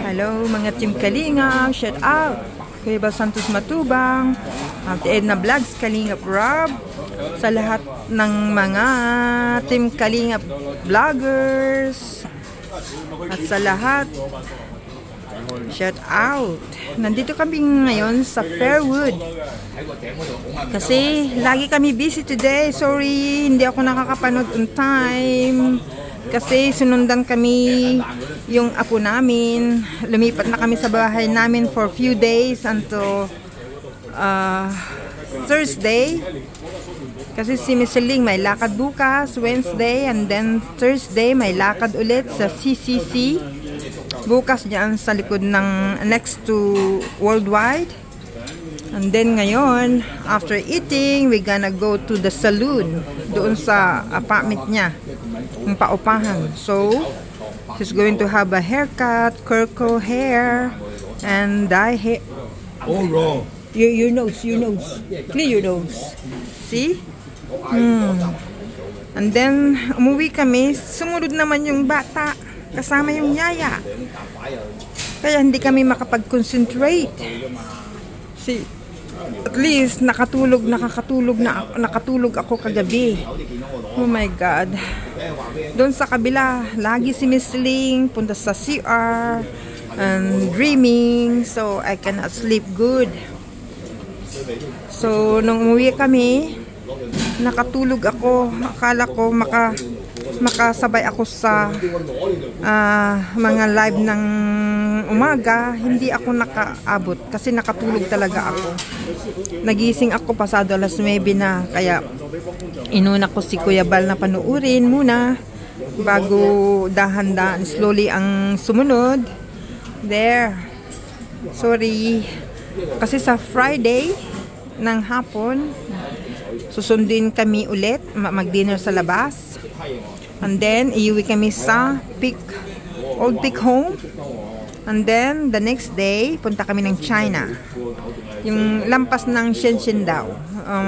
Hello mga Team Kalinga, shout out Kuya Bal Santos Matubang, Edna Vlogs, Kalinga Rob, sa lahat ng mga Team Kalinga Vloggers at sa lahat, shout out. Nandito kami ngayon sa Fairwood kasi lagi kami busy today. Sorry, hindi ako nakakapanood on time kasi sunundan kami yung apo namin. Lumipat na kami sa bahay namin for few days until Thursday. Kasi si Miss Ling may lakad bukas, Wednesday, and then Thursday may lakad ulit sa CCC. Bukas dyan sa likod ng next to Worldwide. And then ngayon, after eating, we gonna go to the saloon doon sa apartment niya, yung paupahan. So, she's going to have a haircut, curl hair, and dye hair. All wrong. Your nose. Clear your nose. See? And then, umuwi kami. Sumunod naman yung bata. Kasama yung yaya. Kaya hindi kami makapag-concentrate. See? At least, nakatulog ako kagabi. Oh my God. Doon sa kabila, lagi si Miss Ling, punta sa CR, and dreaming, so I cannot sleep good. So, nung umuwi kami, nakatulog ako. Akala ko makasabay ako sa mga live ng umaga. Hindi ako nakaabot kasi nakatulog talaga ako. Nagising ako pasado alas 9 na, kaya inuna ko si Kuya Bal na panuurin muna bago dahan-dahan slowly ang sumunod. There. Sorry. Kasi sa Friday ng hapon susundin kami ulit, mag-dinner sa labas. And then iuwi kami sa Old Peak Home. And then the next day punta kami ng China. Yung lampas ng Shenzhen daw.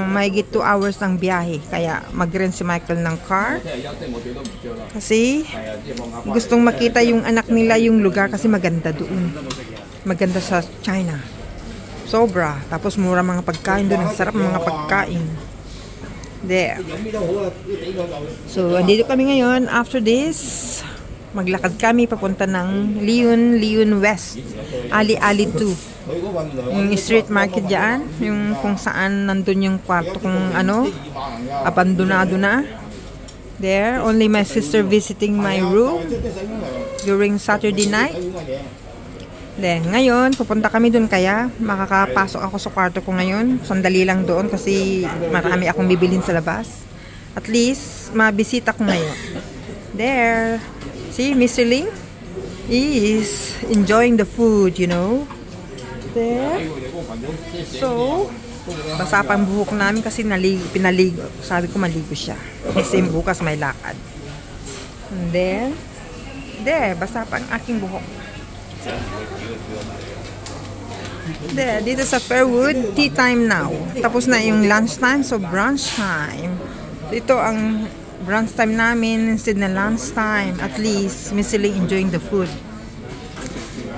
Mahigit 2 hours ang biyahe. Kaya mag-rent si Michael ng car. Kasi gustong makita yung anak nila yung lugar kasi maganda doon. Maganda sa China. Sobra. Tapos mura mga pagkain doon. Ang sarap mga pagkain. There. So, andito kami ngayon. After this, maglakad kami papunta ng Leon West. Ali 2. Yung street market dyan. Yung kung saan nandun yung kwarto kung abandonado na. There. Only my sister visiting my room during Saturday night. Then, ngayon, pupunta kami dun kaya makakapasok ako sa kwarto ko ngayon. Sandali lang doon kasi marami akong bibilhin sa labas. At least, mabisita ko ngayon. There. See, Mr. Ling is enjoying the food, you know. There. So, basa pang buhok namin kasi pinaligo. Sabi ko maligo siya. Kasi bukas may lakad. And then, there, basa pa ang aking buhok. There, dito sa Fairwood, tea time now. Tapos na yung lunch time, so brunch time. Ito ang brunch time namin instead na lunch time. At least, Miss Ling enjoying the food.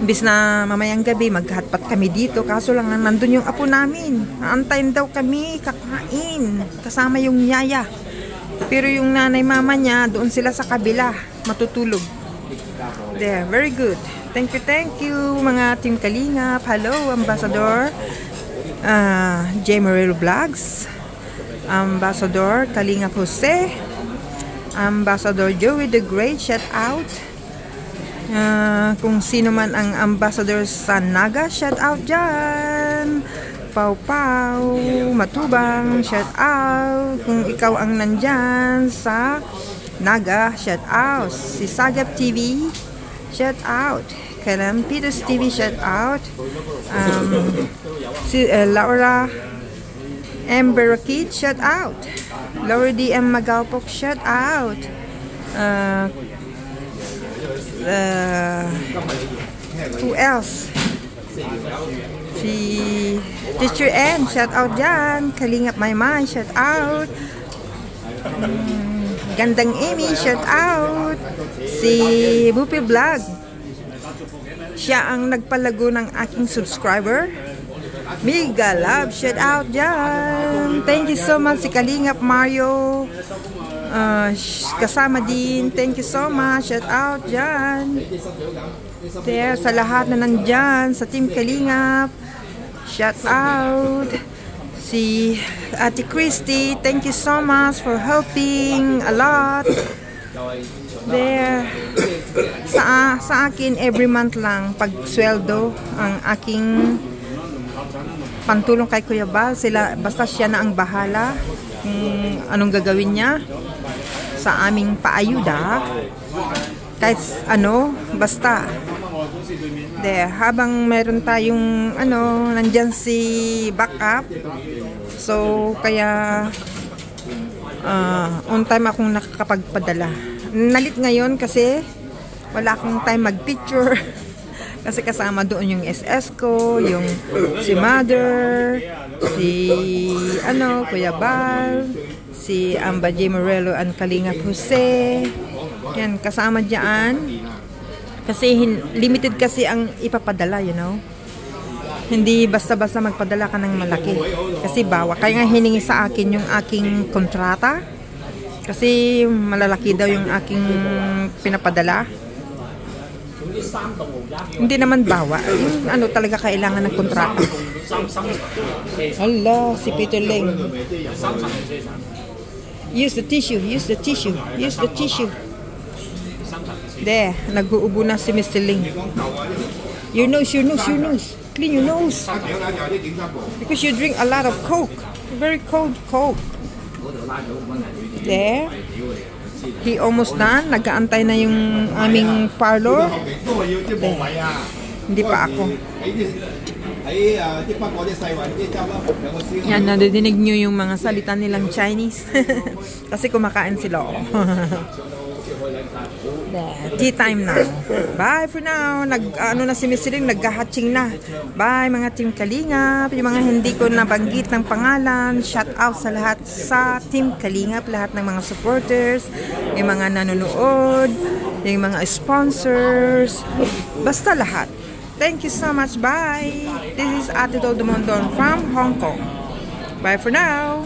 Imbis na mamayang gabi, mag-hotpot kami dito. Kaso lang, nandun yung apo namin. Naantayin daw kami, kakain. Kasama yung yaya. Pero yung nanay-mama niya, doon sila sa kabila, matutulog. There, very good. Thank you, mga Team Kalingap. Hello, Ambassador J. Morelo Vlogs, Ambassador Kalingap Jose, Ambassador Joey the Great, shout out. Kung sino man ang ambassador sa Naga, shout out dyan. Pau Matubang, shout out. Kung ikaw ang nandyan sa Naga, shout out. Si Sagap TV, shout out. Kalam Peters TV, shout out. Si Laura M. Barakid, shout out. Laura DM Magalpok, shout out. Who else? Si Teacher N, shout out dyan. Kalingap Maymay, shout out. Gandang Amy, shout out. Si Bupi Vlog, Siya ang nagpalago ng aking subscriber. Mega love, shout out dyan. Thank you so much si Kalingap Mario. Kasama din. Thank you so much. Shout out dyan. There, sa lahat na nandyan, sa Team Kalingap. Shout out. Si Ate Christy, thank you so much for helping a lot. There. Sa akin, every month lang, pag sweldo, ang aking pantulong kay Kuya Bal, basta siya na ang bahala kung anong gagawin niya sa aming paayuda. Kahit ano, basta. There, habang meron tayong nandyan si backup. So, kaya on time akong nakakapagpadala. Nalit ngayon kasi wala akong time mag-picture. Kasi kasama doon yung SS ko, yung si Mother, si Kuya Bal, si Amba J. Morello and Kalingap Jose. Yan, kasama dyan. Kasi limited kasi ang ipapadala, you know. Hindi basta-basta magpadala ka ng malaki. Kasi bawa. Kaya nga hiningi sa akin yung aking kontrata. Kasi malalaki daw yung aking pinapadala. Hindi naman bawa. Yung talaga kailangan ng kontrata. Hala, si Peter Leng. Use the tissue, use the tissue, use the tissue. There, nag-uubo na si Mr. Ling. Your nose, your nose, your nose. Clean your nose. Because you drink a lot of Coke. Very cold Coke. There. He almost done. Nag-aantay na yung aming parlor. There. Hindi pa ako. Yan, nadidinig nyo yung mga salita nilang Chinese. Kasi kumakain sila. Tea time na. Bye for now. Na si Miss Ling, nag-hatching na. Bye mga Team Kalingap. Yung mga hindi ko nabanggit ng pangalan, shout out sa lahat sa Team Kalingap, lahat ng mga supporters, yung mga nanonood, yung mga sponsors, basta lahat. Thank you so much. Bye. This is Ate Todo Mondon from Hong Kong. Bye for now.